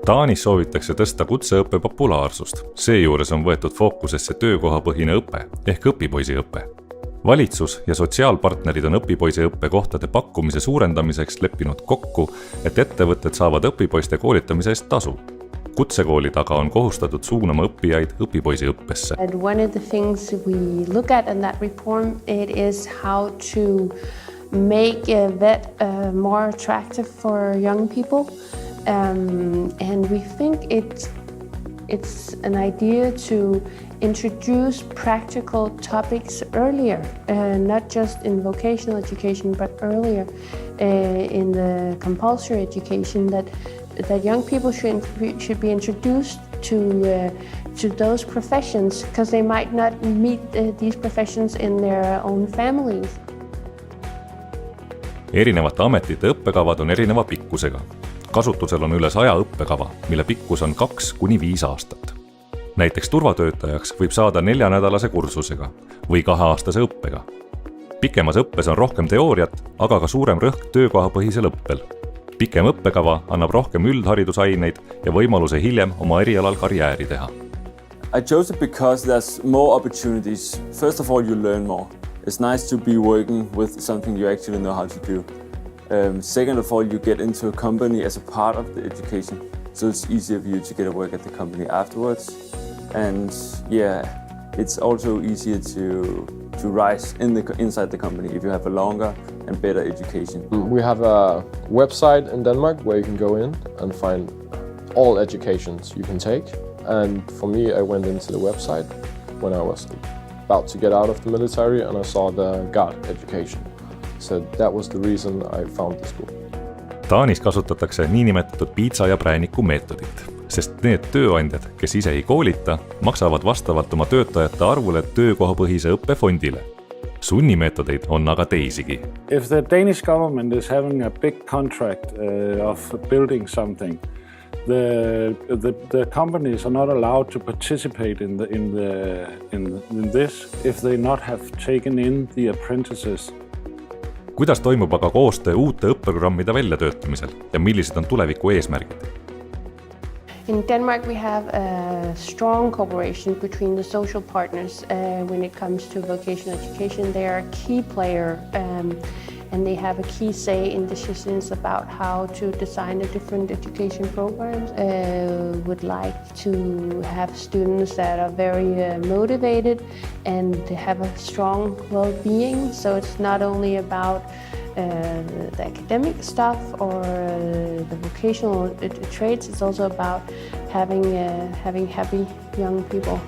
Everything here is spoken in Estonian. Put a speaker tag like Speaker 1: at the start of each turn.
Speaker 1: Taanis soovitakse tõsta kutseõppe populaarsust. Seejuures on võetud fookusesse töökohapõhine õpe ehk õpipoisiõpe. Valitsus ja sotsiaalpartnerid on õpipoisiõppe kohtade pakkumise suurendamiseks leppinud kokku, et ettevõtted saavad õpipoiste koolitamise eest tasu. Kutsekooli taga on kohustatud suunama õppijaid õpipoisiõppesse.
Speaker 2: One of the things we look at in that reform, it is how to make VET more attractive for young people. And we think it's an idea to introduce practical topics earlier, not just in vocational education, but earlier in the compulsory education, that young people should be introduced to those professions, because they might not meet these professions in their own families.
Speaker 1: Erinevate ametite õppekavad on erineva pikkusega. Kasutusel on üle 100 õppekava, mille pikkus on 2–5 aastat. Näiteks turvatöötajaks võib saada 4-nädalase kursusega või 2-aastase õppega. Pikemas õppes on rohkem teooriat, aga ka suurem rõhk töökohapõhisel õppel. Pikem õppekava annab rohkem üldharidusaineid ja võimaluse hiljem oma erialal karjääri teha.
Speaker 3: I chose it because there's more opportunities. First of all, you learn more. It's nice to be working with something you actually know how to do. Second of all, you get into a company as a part of the education, so it's easier for you to get a work at the company afterwards. And yeah, it's also easier to rise inside the company if you have a longer and better education.
Speaker 4: We have a website in Denmark where you can go in and find all educations you can take. And for me, I went into the website when I was about to get out of the military and I saw the guard education. So that was the reason I found the school.
Speaker 1: Taanis kasutatakse niinimetatud piitsa ja prääniku meetodit, sest need tööandjad, kes ise ei koolita, maksavad vastavalt oma töötajate arvule töökohapõhise õppefondile. Sunnimeetodeid on aga teisigi.
Speaker 5: If the Danish government is having a big contract of building something, the companies are not allowed to participate in this if they not have taken in the apprentices.
Speaker 1: Kuidas toimub aga koostöö uute õppeprogrammide väljatöötamisel ja millised on tuleviku eesmärgid?
Speaker 2: In Denmark, we have a strong cooperation between the social partners when it comes to vocational education. They are a key player and they have a key say in decisions about how to design the different education programs. Would like to have students that are very motivated and have a strong well-being. So it's not only about the academic stuff or the vocational trades, it's also about having happy young people.